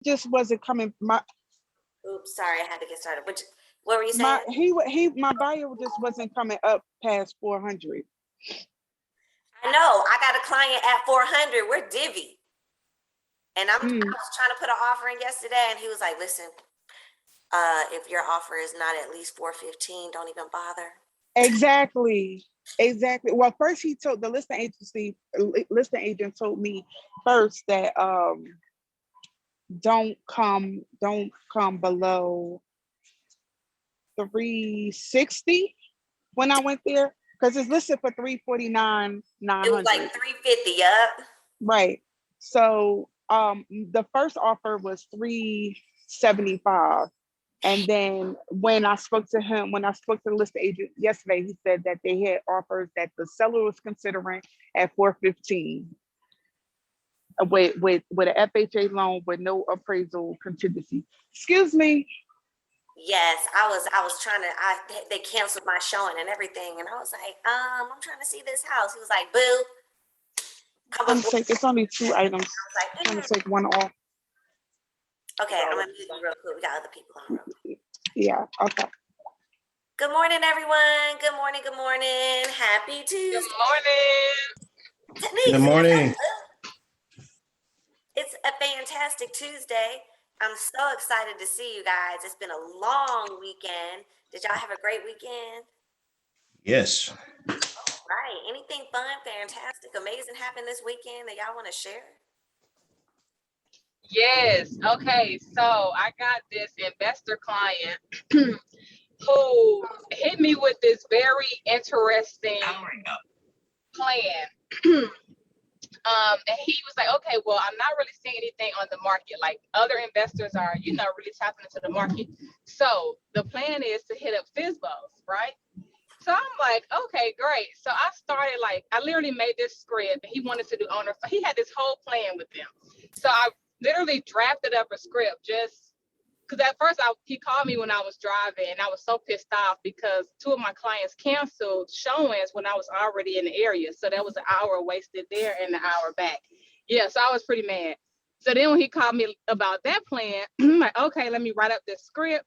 just wasn't coming. Oops, sorry, I had to get started. What were you saying? My buyer just wasn't coming up past 400. I know. I got a client at 400. We're divvy. And I was trying to put an offer in yesterday, and he was like, listen, if your offer is not at least 415, don't even bother. Exactly. Well, first he told the listing agent told me first that don't come below 360 when I went there, because it's listed for 349 900. It was like 350, yeah. Right. So the first offer was 375. And then when I spoke to the listing agent yesterday, he said that they had offers that the seller was considering at 415 with an FHA loan with no appraisal contingency. Excuse me. Yes, I was trying to. They canceled my showing and everything, and I was like, I'm trying to see this house. He was like, boo. It's only 2 items. I'm trying to take one off. Okay, I'm gonna mute you real quick. We got other people on real quick. Yeah. Okay. Good morning, everyone. Good morning. Good morning. Happy Tuesday. Good morning. Good morning. It's a fantastic Tuesday. I'm so excited to see you guys. It's been a long weekend. Did y'all have a great weekend? Yes. All right. Anything fun, fantastic, amazing happened this weekend that y'all want to share? Yes. Okay. So I got this investor client who hit me with this very interesting plan. And he was like, okay, well, I'm not really seeing anything on the market. Like other investors are, really tapping into the market. So the plan is to hit up FSBOs, right? So I'm like, okay, great. So I started I literally made this script. He wanted to do owner. He had this whole plan with them. So I literally drafted up a script just because at first he called me when I was driving, and I was so pissed off because 2 of my clients canceled showings when I was already in the area. So that was an hour wasted there and an hour back. Yeah, so I was pretty mad. So then when he called me about that plan, I'm like, okay, let me write up this script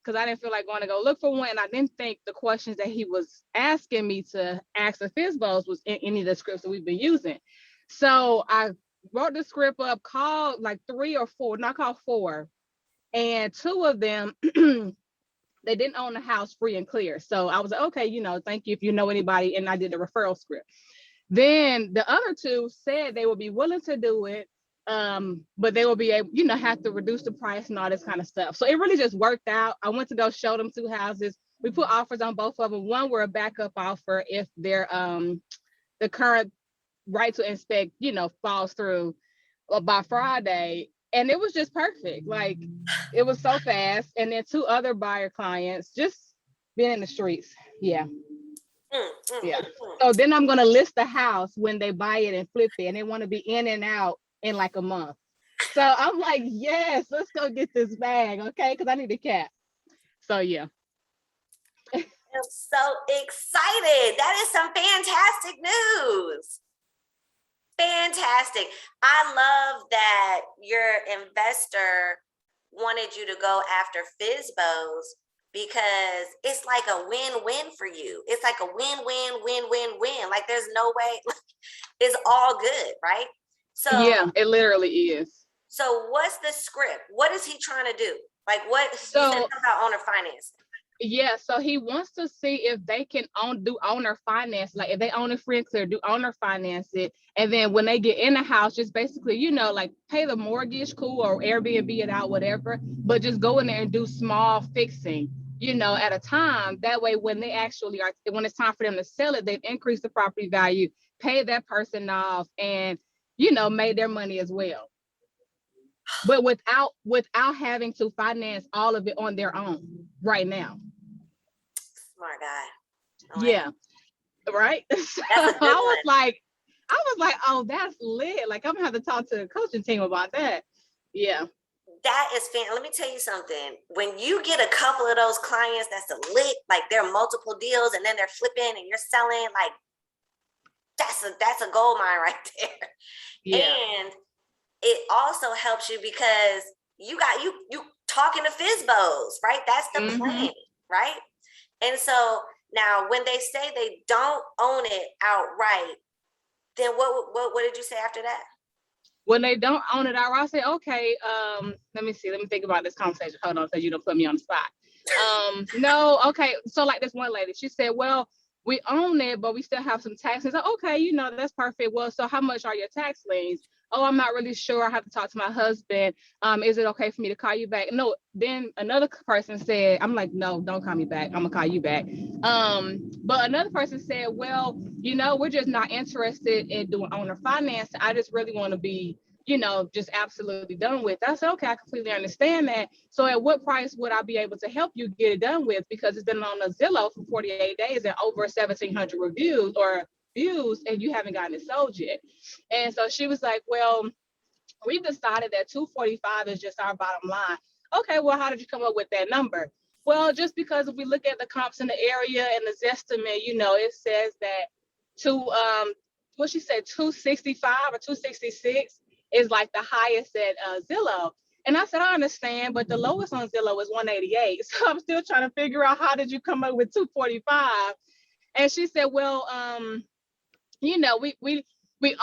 because I didn't feel like going to go look for one. And I didn't think the questions that he was asking me to ask the FSBOs was in any of the scripts that we've been using. So I wrote the script up, called like 3 or 4, not called 4. And 2 of them, they didn't own the house free and clear. So I was like, okay, thank you if you know anybody. And I did the referral script. Then the other 2 said they would be willing to do it, but they will be able, have to reduce the price and all this kind of stuff. So it really just worked out. I went to go show them 2 houses. We put offers on both of them. One were a backup offer if their the current right to inspect, falls through by Friday. And it was just perfect. Like it was so fast. And then 2 other buyer clients just been in the streets. Yeah. Yeah. So then I'm going to list the house when they buy it and flip it. And they want to be in and out in like a month. So I'm like, yes, let's go get this bag. Okay. Because I need a cat. So yeah. I'm so excited. That is some fantastic news. Fantastic. I love that your investor wanted you to go after FSBOs because it's like a win-win for you. It's like a win-win-win-win-win. Like there's no way, it's all good, right? So yeah, it literally is. So what's the script? What is he trying to do? Like what? You said something about owner financing. Yeah, so he wants to see if they can do owner finance, like if they own it free and clear, do owner finance it, and then when they get in the house, just basically, like pay the mortgage, cool, or Airbnb it out, whatever, but just go in there and do small fixing, at a time. That way, when they actually when it's time for them to sell it, they've increased the property value, paid that person off, and made their money as well. But without having to finance all of it on their own right now. Smart guy. Yeah. Right. So I was like, oh, that's lit. Like I'm gonna have to talk to the coaching team about that. Yeah. That is fan. Let me tell you something. When you get a couple of those clients that's a lit, like they're multiple deals and then they're flipping and you're selling, like that's a gold mine right there. Yeah. And it also helps you because you got you talking to FSBOs, right? That's the plan, right? And so now when they say they don't own it outright, then what did you say after that? When they don't own it outright, I say, okay, let me think about this conversation. Hold on, because you don't put me on the spot. No, okay. So like this one lady, she said, well, we own it, but we still have some taxes. Okay, you know, that's perfect. Well, so how much are your tax liens? Oh, I'm not really sure. I have to talk to my husband. Is it okay for me to call you back? No. Then another person said, I'm like, no, don't call me back. I'm gonna call you back. But another person said, well, you know, we're just not interested in doing owner finance. I just really want to be, you know, just absolutely done with. I said, okay, I completely understand that. So at what price would I be able to help you get it done with? Because it's been on the Zillow for 48 days and over 1,700 reviews or views, and you haven't gotten it sold yet. And so she was like, well, we've decided that 245 is just our bottom line. Okay, well, how did you come up with that number? Well, just because if we look at the comps in the area and the Zestimate, you know, it says that what she said, 265 or 266 is like the highest at Zillow. And I said, I understand, but the lowest on Zillow is 188. So I'm still trying to figure out how did you come up with 245? And she said, well, you know, we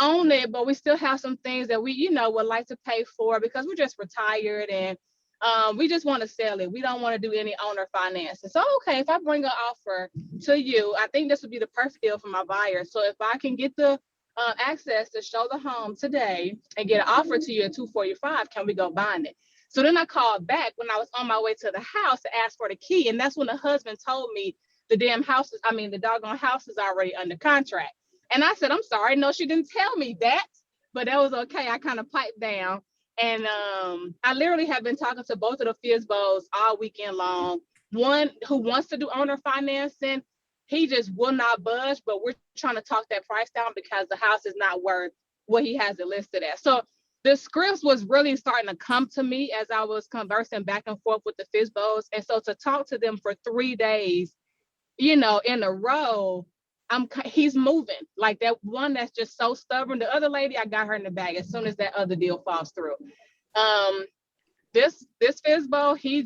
own it, but we still have some things that we, you know, would like to pay for because we're just retired and we just want to sell it. We don't want to do any owner financing. So, okay, if I bring an offer to you, I think this would be the perfect deal for my buyer. So if I can get the access to show the home today and get an offer to you at 245, can we go bind it? So then I called back when I was on my way to the house to ask for the key. And that's when the husband told me the doggone house is already under contract. And I said, I'm sorry. No, she didn't tell me that, but that was okay. I kind of piped down. And I literally have been talking to both of the FSBOs all weekend long. One who wants to do owner financing, he just will not budge, but we're trying to talk that price down because the house is not worth what he has it listed at. So the scripts was really starting to come to me as I was conversing back and forth with the FSBOs. And so to talk to them for 3 days, you know, in a row, he's moving. Like that one that's just so stubborn. The other lady, I got her in the bag as soon as that other deal falls through. This FSBO, he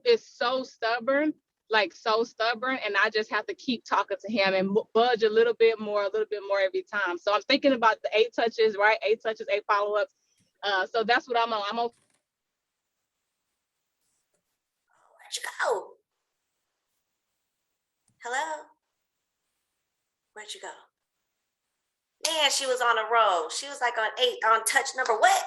is so stubborn, like so stubborn, and I just have to keep talking to him and budge a little bit more every time. So I'm thinking about the 8 touches, right? 8 touches, 8 follow-ups. So that's what I'm on. I'm on. Where'd you go? Hello? Where'd you go? Man, she was on a roll. She was like on touch number what?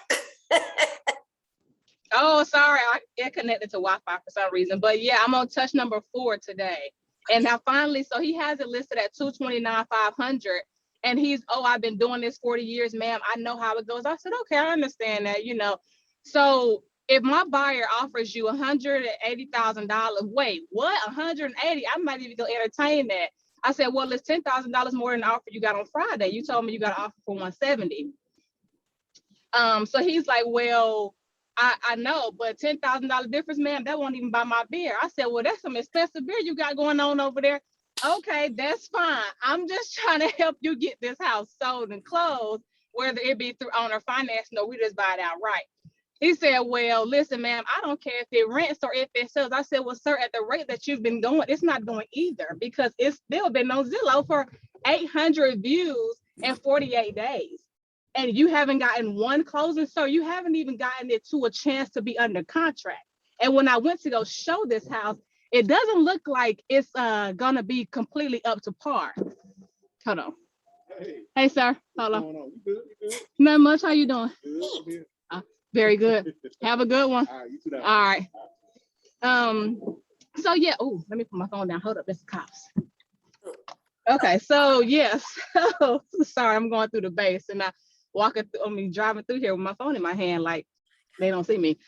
Oh, sorry, it connected to Wi-Fi for some reason. But yeah, I'm on touch number 4 today. And now finally, so he has it listed at 229,500. And I've been doing this 40 years, ma'am. I know how it goes. I said, okay, I understand that, you know. So if my buyer offers you $180,000, wait, what? 180? I might even go entertain that. I said, well, it's $10,000 more than the offer you got on Friday. You told me you got an offer for 170. So he's like, well, I know, but $10,000 difference, man, that won't even buy my beer. I said, well, that's some expensive beer you got going on over there. Okay, that's fine. I'm just trying to help you get this house sold and closed, whether it be through owner financing or we just buy it outright. He said, well, listen, ma'am, I don't care if it rents or if it sells. I said, well, sir, at the rate that you've been going, it's not going either because it's still been on Zillow for 800 views in 48 days. And you haven't gotten one closing, so you haven't even gotten it to a chance to be under contract. And when I went to go show this house, it doesn't look like it's gonna be completely up to par. Hold on. Hey sir. Hold on. You good? Not much. How you doing? Good. Very good. Have a good one. All right. You too. All right. So yeah. Oh, let me put my phone down. Hold up. It's the cops. Okay. So yes. Sorry, I'm going through the base and driving through here with my phone in my hand, like they don't see me.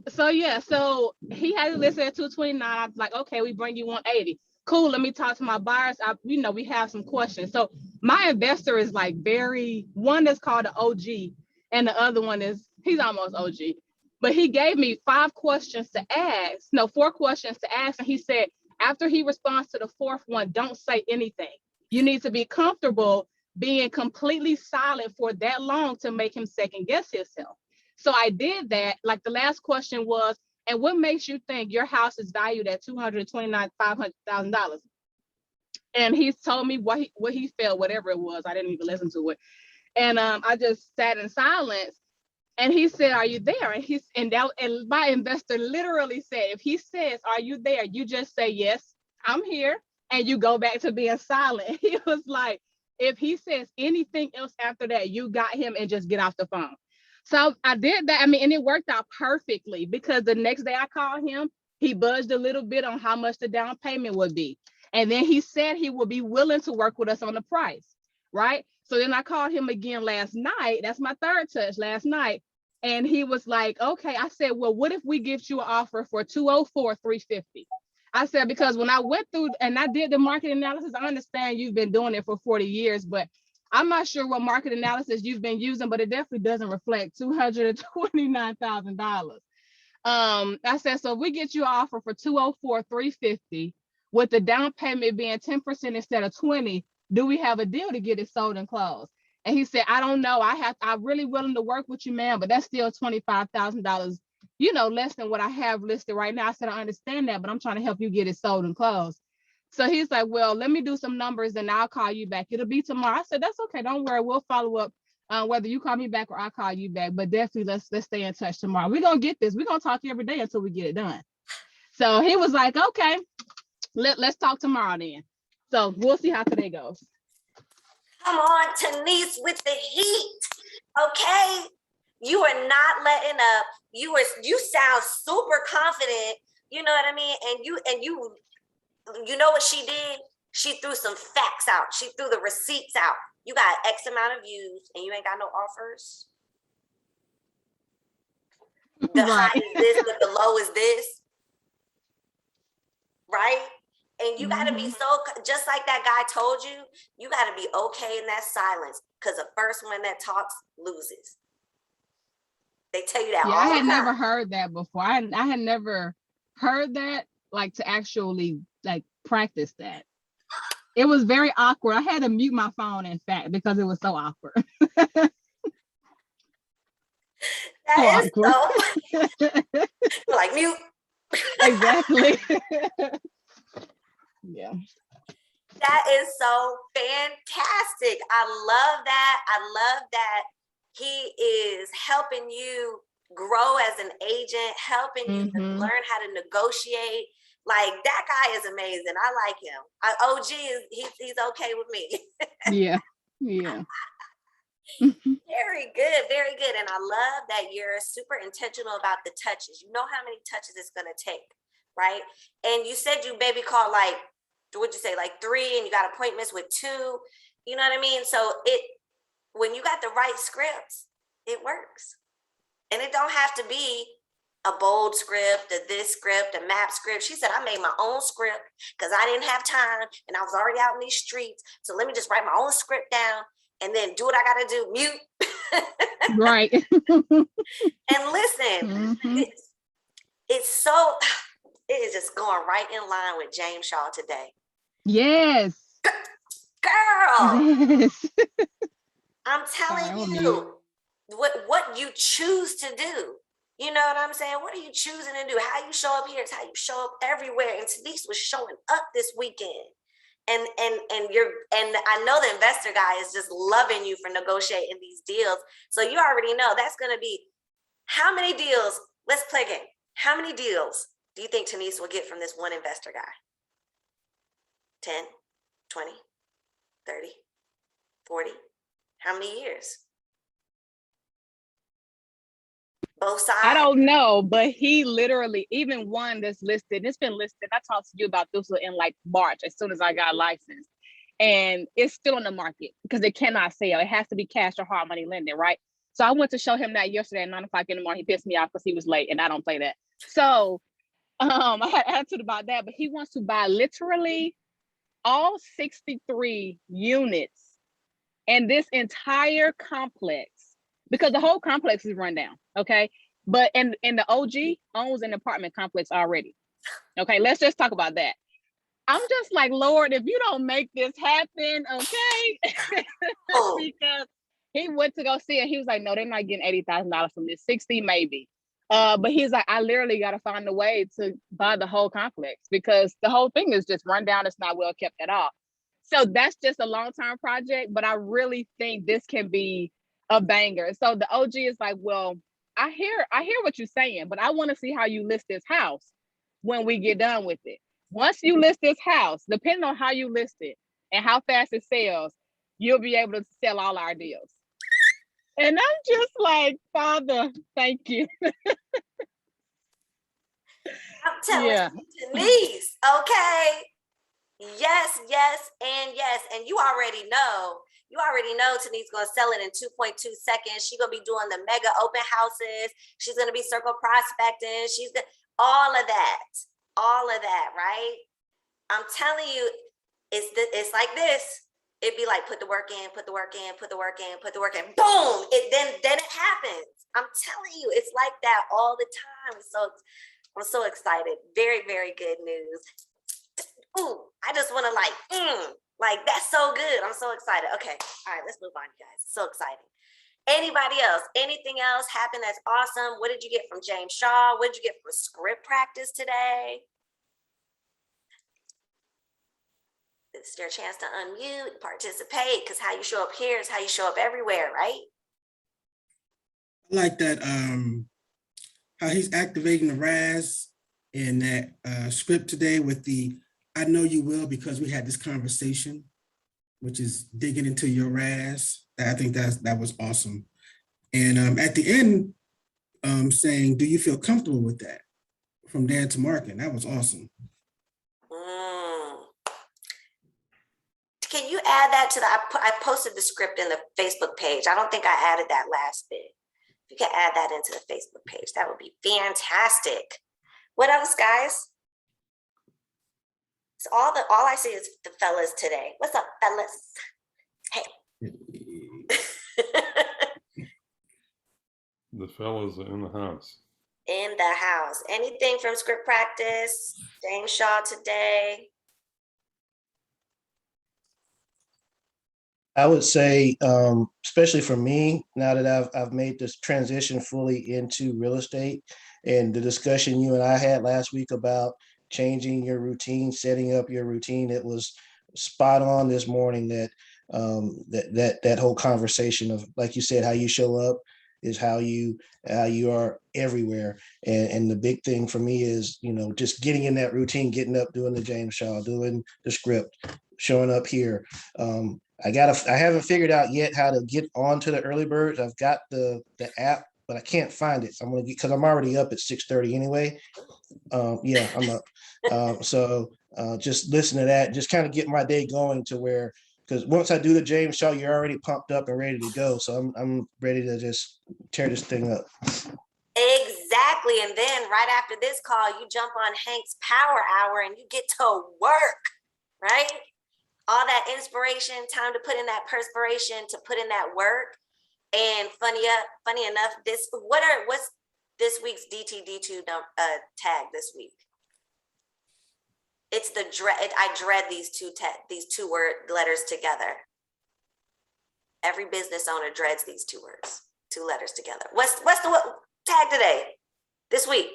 So yeah, so he has it listed at 229. I was like, okay, we bring you 180. Cool. Let me talk to my buyers. We have some questions. So my investor is like one that's called the OG, and the other one he's almost OG. But he gave me 4 questions to ask, and he said after he responds to the 4th one, don't say anything. You need to be comfortable being completely silent for that long to make him second guess himself. So I did that. Like the last question was, and what makes you think your house is valued at $500,000? And he told me what he felt, whatever it was. I didn't even listen to it. And I just sat in silence. And he said, "Are you there?" And my investor literally said, if he says, "Are you there?" you just say, "Yes, I'm here," and you go back to being silent. He was like, if he says anything else after that, you got him, and just get off the phone. So I did that. I mean, and it worked out perfectly, because the next day I called him, he budged a little bit on how much the down payment would be. And then he said he would be willing to work with us on the price, right? So then I called him again last night. That's my third touch last night. And he was like, okay. I said, well, what if we give you an offer for 204, 350? I said, because when I went through and I did the market analysis, I understand you've been doing it for 40 years, but I'm not sure what market analysis you've been using, but it definitely doesn't reflect $229,000. I said, so if we get you an offer for 204, 350, with the down payment being 10% instead of 20, do we have a deal to get it sold and closed? And he said, I don't know. I'm really willing to work with you, man, but that's still $25,000, less than what I have listed right now. I said, I understand that, but I'm trying to help you get it sold and closed. So he's like, well, let me do some numbers and I'll call you back. It'll be tomorrow. I said, that's okay. Don't worry. We'll follow up, whether you call me back or I call you back. But definitely let's stay in touch tomorrow. We're going to get this. We're going to talk every day until we get it done. So he was like, okay, let's talk tomorrow then. So we'll see how today goes. Come on, Tanise, with the heat. Okay. You are not letting up. You sound super confident. You know what I mean? And you know what she did? She threw some facts out. She threw the receipts out. You got X amount of views and you ain't got no offers. The high is this, but the low is this. Right? And you got to be so, just like that guy told you, you got to be okay in that silence, because the first one that talks loses. They tell you that all the time. I had never heard that before. I had never heard that, like, to actually like practice that. It was very awkward. I had to mute my phone, in fact, because it was so awkward. That is so like mute. Exactly. Yeah. That is so fantastic. I love that. I love that he is helping you grow as an agent, helping you to learn how to negotiate. Like, that guy is amazing. I like him. OG he's okay with me. Yeah. Very good, very good. And I love that you're super intentional about the touches. You know how many touches it's gonna take, right? And you said you baby called, like, what'd you say, like 3, and you got appointments with 2. You know what I mean? So when you got the right scripts, it works. And it don't have to be a bold script, a this script, a map script. She said, I made my own script because I didn't have time and I was already out in these streets. So let me just write my own script down and then do what I got to do, mute. Right. And listen, it is just going right in line with James Shaw today. Yes. Girl. Yes. I'm telling you, what you choose to do. You know what I'm saying? What are you choosing to do? How you show up here is how you show up everywhere. And Tanise was showing up this weekend. And I know the investor guy is just loving you for negotiating these deals. So you already know that's going to be how many deals. Let's play a game. How many deals do you think Tanise will get from this one investor guy? 10, 20, 30, 40? How many years? Both sides? I don't know, but he literally, even one that's listed, it's been listed. I talked to you about this in like March, as soon as I got licensed. And it's still on the market because it cannot sell. It has to be cash or hard money lending, right? So I went to show him that yesterday at 9 o'clock in the morning. He pissed me off because he was late and I don't play that. So I had attitude about that, but he wants to buy literally all 63 units in this entire complex, because the whole complex is run down, okay? But and the OG owns an apartment complex already. Okay, let's just talk about that. I'm just like, Lord, if you don't make this happen, okay? Because he went to go see it. He was like, no, they're not getting $80,000 from this. 60 maybe. But he's like, I literally got to find a way to buy the whole complex because the whole thing is just run down. It's not well kept at all. So that's just a long-term project, but I really think this can be a banger. So the OG is like, well, I hear what you're saying, but I want to see how you list this house when we get done with it. Once you list this house, depending on how you list it and how fast it sells, you'll be able to sell all our deals. And I'm just like, Father, thank you. I'm telling Yeah. you, Denise, okay? Yes, yes, and yes. And you already know Tanique's gonna sell it in 2.2 seconds. She's gonna be doing the mega open houses. She's gonna be circle prospecting. She's gonna all of that, right? I'm telling you, it's like this. It'd be like put the work in, put the work in, put the work in, put the work in. Boom! Then it happens. I'm telling you, it's like that all the time. So I'm so excited. Very, very good news. Ooh, I just want to like that's so good. I'm so excited. Okay, all right, let's move on, you guys. So exciting. Anybody else? Anything else happen that's awesome? What did you get from James Shaw? What did you get from script practice today? It's your chance to unmute, participate, because how you show up here is how you show up everywhere, right? I like that how he's activating the RAS in that script today with the I know you will because we had this conversation, which is digging into your RAS. I think that was awesome. And at the end, saying, do you feel comfortable with that? From Dan to Mark, and that was awesome. Can you add that to I posted the script in the Facebook page. I don't think I added that last bit. If you can add that into the Facebook page, that would be fantastic. What else, guys? So all I see is the fellas today. What's up, fellas? Hey. The fellas are in the house. In the house. Anything from script practice? James Shaw today? I would say, especially for me, now that I've made this transition fully into real estate, and the discussion you and I had last week about changing your routine, setting up your routine, it was spot on this morning that that whole conversation of, like you said, how you show up is how you are everywhere. And the big thing for me is, just getting in that routine, getting up, doing the James Shaw, doing the script, showing up here. I haven't figured out yet how to get onto the early birds. I've got the app, but I can't find it. I'm because I'm already up at 6:30 anyway. Yeah, I'm up. So just listen to that, just kind of get my day going to where, because once I do the James Shaw, you're already pumped up and ready to go. So I'm ready to just tear this thing up. Exactly. And then right after this call, you jump on Hank's Power Hour and you get to work, right? All that inspiration, time to put in that perspiration, to put in that work. And funny enough, what's this week's DTD2 tag this week? It's the dread. I dread these two word letters together. Every business owner dreads these two letters together. What's the tag today? This week?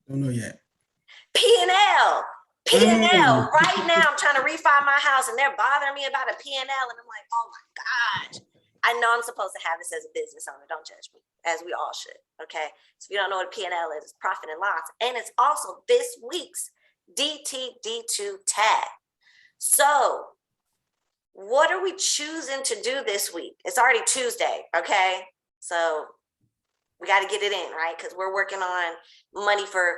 Don't know yet. P&L. P&L. Right now, I'm trying to refi my house, and they're bothering me about a P&L, and I'm like, oh my gosh. I know I'm supposed to have this as a business owner. Don't judge me, as we all should. Okay. So if you don't know what a P&L is, it's profit and loss, and it's also this week's DTD2 tag. So what are we choosing to do this week? It's already Tuesday, okay? So we got to get it in, right? Because we're working on money for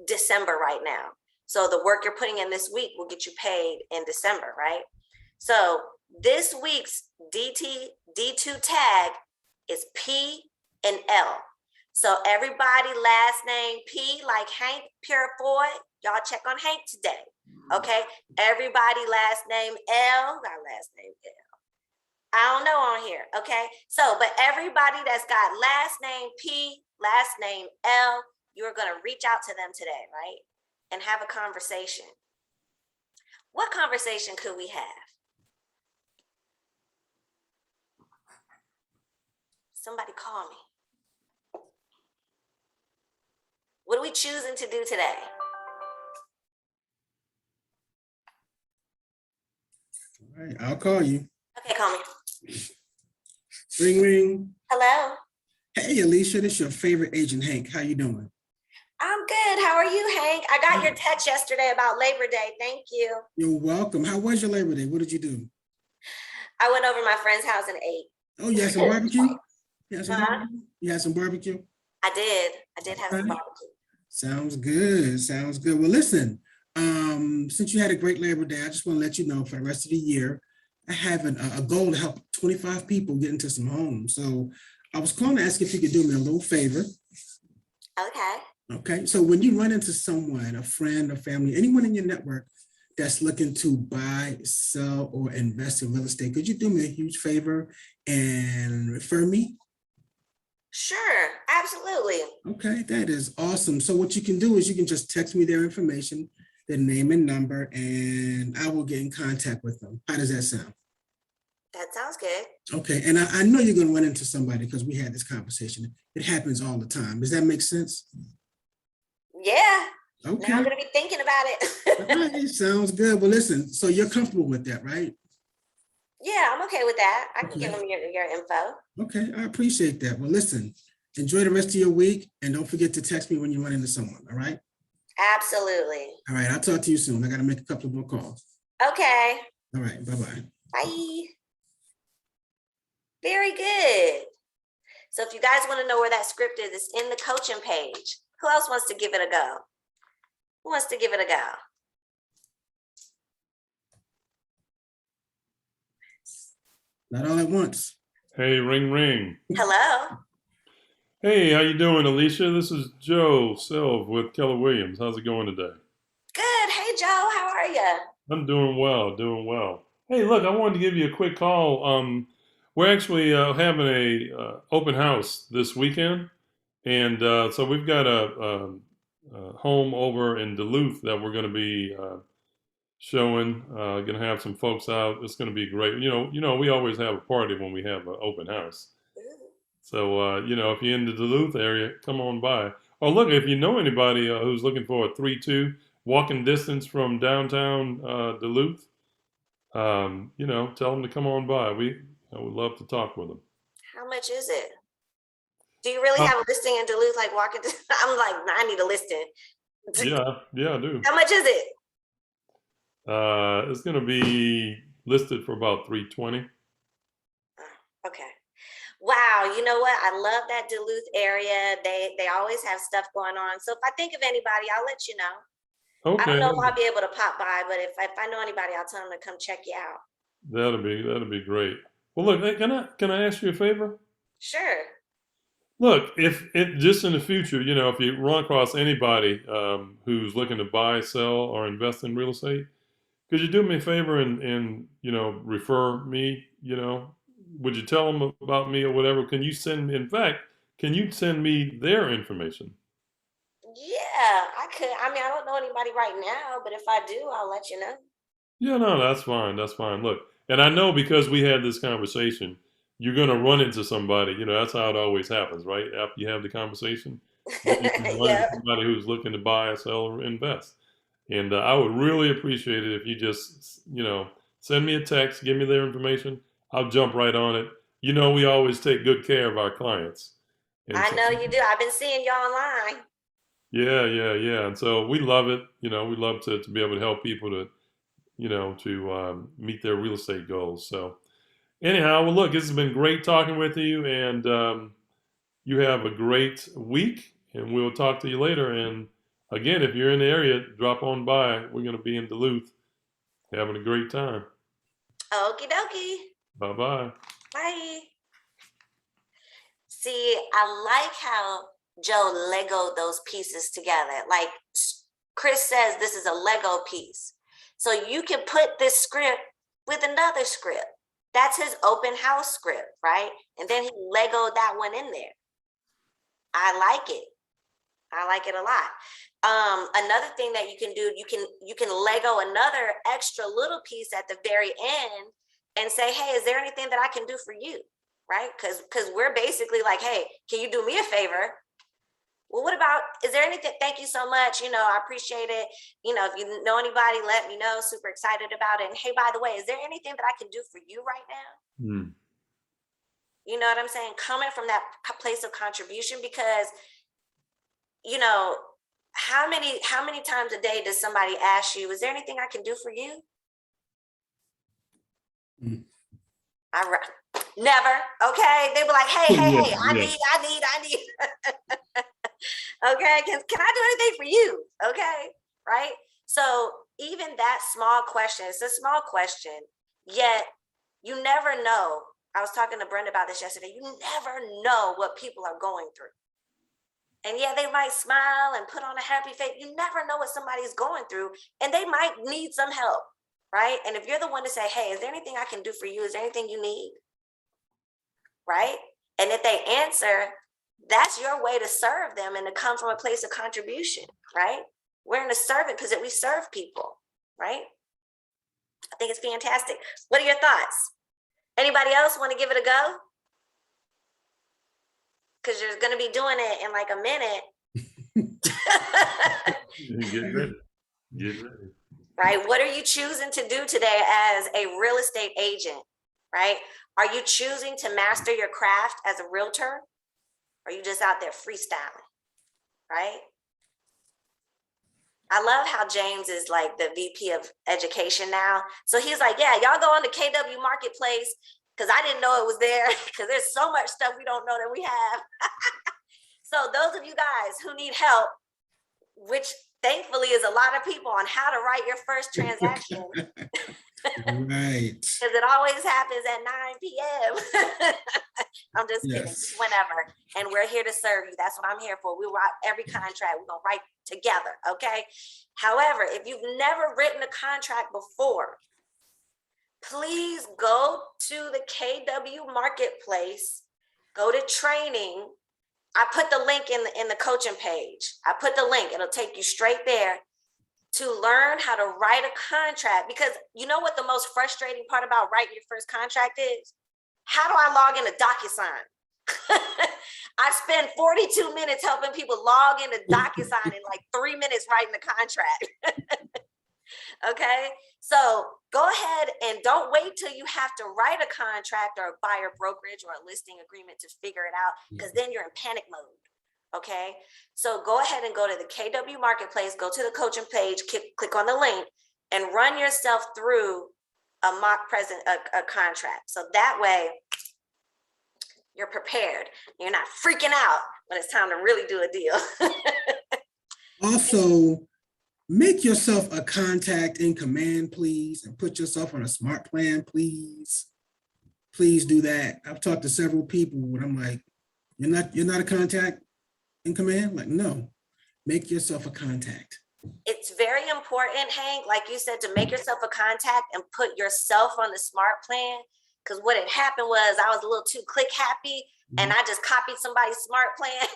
December right now. So the work you're putting in this week will get you paid in December, right? So this week's DTD2 tag is P and L. So everybody last name P, like Hank Purifoy, y'all check on Hank today, okay? Everybody last name L, got last name L. I don't know on here, okay? So, but everybody that's got last name P, last name L, you're gonna reach out to them today, right? And have a conversation. What conversation could we have? Somebody call me. What are we choosing to do today? All right, I'll call you. Okay, call me. Ring, ring. Hello. Hey, Alicia, this is your favorite agent, Hank. How you doing? I'm good. How are you, Hank? I got your text yesterday about Labor Day. Thank you. You're welcome. How was your Labor Day? What did you do? I went over to my friend's house and ate. Oh, you had some barbecue? You had some Huh? barbecue? You had some barbecue? I did. I did have some Okay. barbecue. Sounds good. Sounds good. Well, listen, since you had a great Labor Day, I just want to let you know for the rest of the year, I have a goal to help 25 people get into some homes. So I was calling to ask if you could do me a little favor. Okay. Okay. So when you run into someone, a friend, a family, anyone in your network that's looking to buy, sell, or invest in real estate, could you do me a huge favor and refer me? Sure. Absolutely. Okay, that is awesome. So what you can do is you can just text me their information, their name and number, and I will get in contact with them. How does that sound? That sounds good. Okay, and I know you're going to run into somebody because we had this conversation. It happens all the time. Does that make sense? Yeah. Okay. Now I'm going to be thinking about it. All right, sounds good. Well, listen, so you're comfortable with that, right? Yeah, I'm okay with that. I can Okay. give them your info. Okay, I appreciate that. Well, listen, enjoy the rest of your week and don't forget to text me when you run into someone, all right? Absolutely. All right, I'll talk to you soon. I got to make a couple of more calls. Okay. All right, bye-bye. Bye. Very good. So if you guys want to know where that script is, it's in the coaching page. Who else wants to give it a go? Who wants to give it a go? Not all at once. Hey, ring, ring. Hello. Hey, how you doing, Alicia? This is Joe Silv with Keller Williams. How's it going today? Good. Hey, Joe. How are you? I'm doing well, doing well. Hey, look, I wanted to give you a quick call. We're actually having a open house this weekend, and so we've got a home over in Duluth that we're going to be showing. Going to have some folks out. It's going to be great. We always have a party when we have an open house. So if you're in the Duluth area, come on by. Oh, look, if you know anybody who's looking for a 3-2 walking distance from downtown Duluth, tell them to come on by. I would love to talk with them. How much is it? Do you really Uh, have a listing in Duluth? Like walking to, I'm like, I need a listing. Yeah, I do. How much is it? It's going to be listed for about 320. Okay. Wow, you know what? I love that Duluth area. They always have stuff going on. So if I think of anybody, I'll let you know. I don't Okay, know if I'll be able to pop by, but if I know anybody, I'll tell them to come check you out. that'll be great. Well, look, hey, can I ask you a favor? Sure. Look, if it just in the future, if you run across anybody who's looking to buy, sell, or invest in real estate, could you do me a favor and refer me? Would you tell them about me or whatever? Can you send me? In fact, can you send me their information? Yeah, I could. I mean, I don't know anybody right now, but if I do, I'll let you know. Yeah, no, that's fine. That's fine. Look, and I know because we had this conversation, you're gonna run into somebody. That's how it always happens, right? After you have the conversation, you're gonna run into Yeah. somebody who's looking to buy, sell, or invest. And I would really appreciate it if you just, send me a text, give me their information. I'll jump right on it. We always take good care of our clients. And I so, know you do. I've been seeing you online. yeah. And so we love it. We love to be able to help people to, meet their real estate goals. So anyhow, well, look, this has been great talking with you, and you have a great week, and we'll talk to you later. And again, if you're in the area, drop on by. We're going to be in Duluth having a great time. Okie dokie. Bye-bye. Bye. See, I like how Joe Legoed those pieces together. Like Chris says, this is a Lego piece. So you can put this script with another script. That's his open house script, right? And then he Legoed that one in there. I like it. I like it a lot. Another thing that you can do, you can Lego another extra little piece at the very end and say, hey, is there anything that I can do for you? right? Because we're basically like, hey, can you do me a favor? Well, what about, is there anything, thank you so much, you know, I appreciate it. You know, if you know anybody, let me know, super excited about it. And hey, by the way, is there anything that I can do for you right now? Mm. You know what I'm saying? Coming from that place of contribution, because, you know, how many times a day does somebody ask you, is there anything I can do for you? Mm. Never. Okay. They were like, hey, Yeah, I need. Okay. Can I do anything for you? Okay. Right. So even that small question, it's a small question, yet you never know. I was talking to Brenda about this yesterday. You never know what people are going through. And yeah, they might smile and put on a happy face. You never know what somebody's going through, and they might need some help, right? And if you're the one to say, hey, is there anything I can do for you? Is there anything you need? Right? And if they answer, that's your way to serve them and to come from a place of contribution, right? We're in a servant position. We serve people, right? I think it's fantastic. What are your thoughts? Anybody else want to give it a go? Because you're going to be doing it in like a minute. Get ready. Get ready. Right? What are you choosing to do today as a real estate agent? Right? Are you choosing to master your craft as a realtor? Or are you just out there freestyling? Right? I love how James is like the VP of education now. So he's like, yeah, y'all go on the KW Marketplace, because I didn't know it was there, because there's so much stuff we don't know that we have. So those of you guys who need help, which thankfully is a lot of people, on how to write your first transaction. Right. Because it always happens at 9 p.m. I'm just kidding, whenever. And we're here to serve you. That's what I'm here for. We write every contract. We're going to write together, okay? However, if you've never written a contract before, please go to the KW Marketplace, go to training. I put the link in the coaching page. I put the link. It'll take you straight there to learn how to write a contract. Because you know what the most frustrating part about writing your first contract is? How do I log in a DocuSign? I spend 42 minutes helping people log into DocuSign in like 3 minutes writing the contract. Okay, so go ahead and don't wait till you have to write a contract or a buyer brokerage or a listing agreement to figure it out, because then you're in panic mode. Okay, so go ahead and go to the KW Marketplace, go to the coaching page, click on the link, and run yourself through a mock a contract. So that way you're prepared. You're not freaking out when it's time to really do a deal. Also, make yourself a contact in command, please, and put yourself on a smart plan, please. Please do that. I've talked to several people and I'm like, you're not a contact in command? Like, no, make yourself a contact. It's very important, Hank, like you said, to make yourself a contact and put yourself on the smart plan. Because what had happened was I was a little too click happy, and I just copied somebody's smart plan,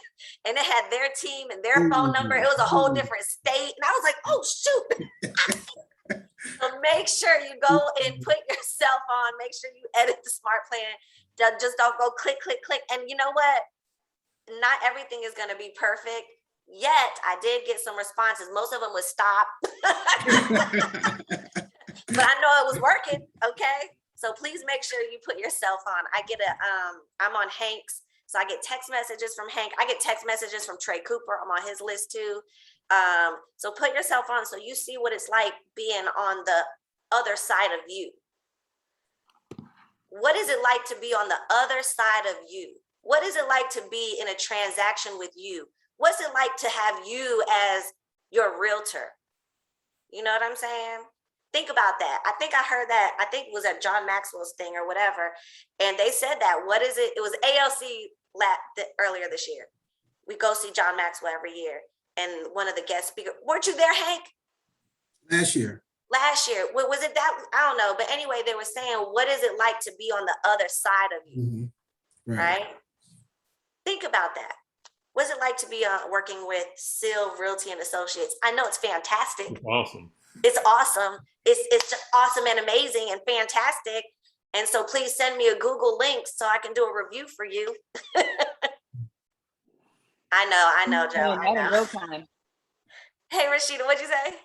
and it had their team and their phone number. It was a whole different state. And I was like, oh, shoot. So make sure you go and put yourself on. Make sure you edit the smart plan. Just don't go click, click, click. And you know what? Not everything is going to be perfect. Yet I did get some responses. Most of them was stop. But I know it was working. Okay. So please make sure you put yourself on. I'm on Hank's. So I get text messages from Hank. I get text messages from Trey Cooper. I'm on his list too. So put yourself on so you see what it's like being on the other side of you. What is it like to be on the other side of you? What is it like to be in a transaction with you? What's it like to have you as your realtor? You know what I'm saying? Think about that. I think I heard that. I think it was at John Maxwell's thing or whatever. And they said that. What is it? It was ALC earlier this year. We go see John Maxwell every year. And one of the guest speakers, weren't you there, Hank? Last year. Was it that? I don't know. But anyway, they were saying, what is it like to be on the other side of you? Mm-hmm. Right? Think about that. What's it like to be working with Seal Realty and Associates? I know it's fantastic. Awesome. It's awesome. It's just awesome and amazing and fantastic. And so please send me a Google link so I can do a review for you. I know, Joe. Learning I that in know. real time. Hey, Rashida, what'd you say?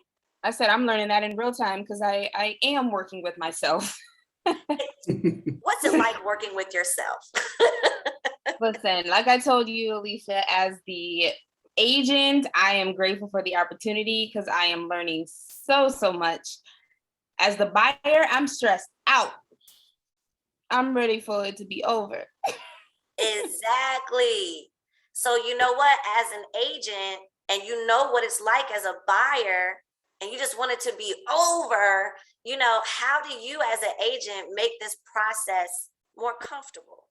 I said I'm learning that in real time because I am working with myself. What's it like working with yourself? Listen, like I told you, Alicia, as the agent, I am grateful for the opportunity because I am learning so much. As the buyer, I'm stressed out. I'm ready for it to be over. Exactly. So you know what, as an agent, and you know what it's like as a buyer, and you just want it to be over, you know, how do you as an agent make this process more comfortable?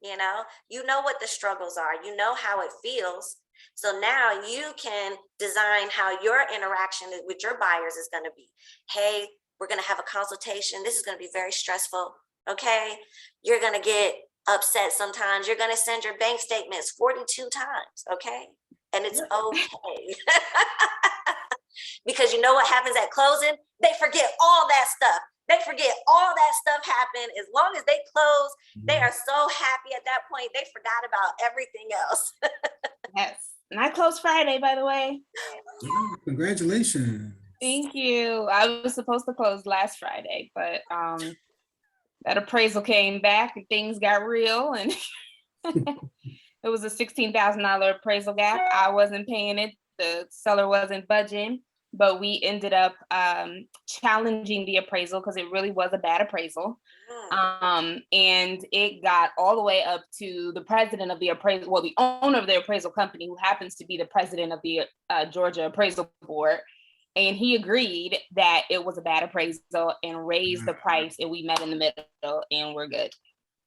You know what the struggles are, you know how it feels. So now you can design how your interaction with your buyers is going to be. Hey, we're going to have a consultation. This is going to be very stressful. Okay. You're going to get upset sometimes. You're going to send your bank statements 42 times. Okay. And it's okay. Because you know what happens at closing? They forget all that stuff. They forget all that stuff happened. As long as they close, they are so happy at that point. They forgot about everything else. Yes. And I closed Friday, by the way. Oh, congratulations. Thank you. I was supposed to close last Friday, but that appraisal came back and things got real, and it was a $16,000 appraisal gap. I wasn't paying it. The seller wasn't budging, but we ended up challenging the appraisal because it really was a bad appraisal. And it got all the way up to the president of the appraisal, well, the owner of the appraisal company, who happens to be the president of the Georgia Appraisal Board. And he agreed that it was a bad appraisal and raised the price, and we met in the middle and we're good.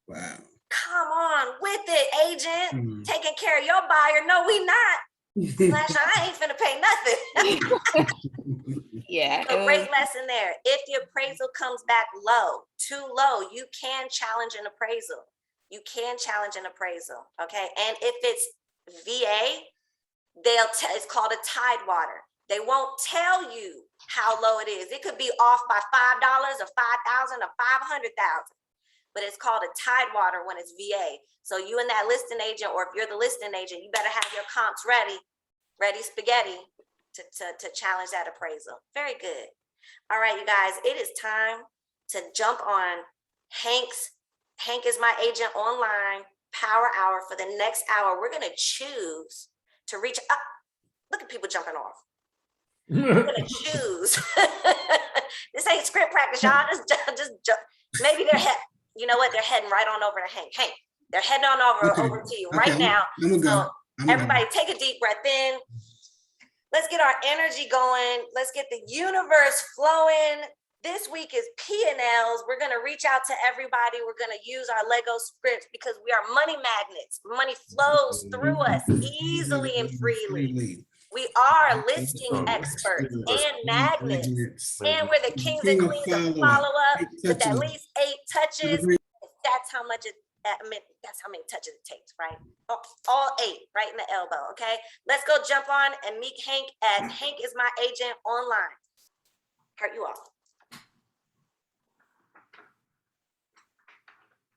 Wow. Come on with it, agent. Taking care of your buyer. No, we not. Slash, I ain't finna pay nothing. Yeah. A great lesson there. If the appraisal comes back low, too low, you can challenge an appraisal. You can challenge an appraisal, okay? And if it's VA, it's called a tidewater. They won't tell you how low it is. It could be off by $5 or $5,000 or $500,000, but it's called a tidewater when it's VA. So you and that listing agent, or if you're the listing agent, you better have your comps ready spaghetti to challenge that appraisal. Very good. All right, you guys, it is time to jump on Hank is My Agent online power hour. For the next hour, we're going to choose to reach up. Look at people jumping off. We're going to choose. This ain't script practice, y'all. Just jump. Maybe you know what? They're heading right on over to Hank. Hank, they're heading on over to you right now. So everybody take a deep breath in. Let's get our energy going. Let's get the universe flowing. This week is P&Ls. We're going to reach out to everybody. We're going to use our Lego scripts because we are money magnets. Money flows through us easily and freely. We are listing experts and magnets. And we're the kings and queens of follow-up with at least 8 touches. That's how much that's how many touches it takes, right? All 8 right in the elbow, okay? Let's go jump on and meet Hank at Hank is My Agent online. Hurt you off.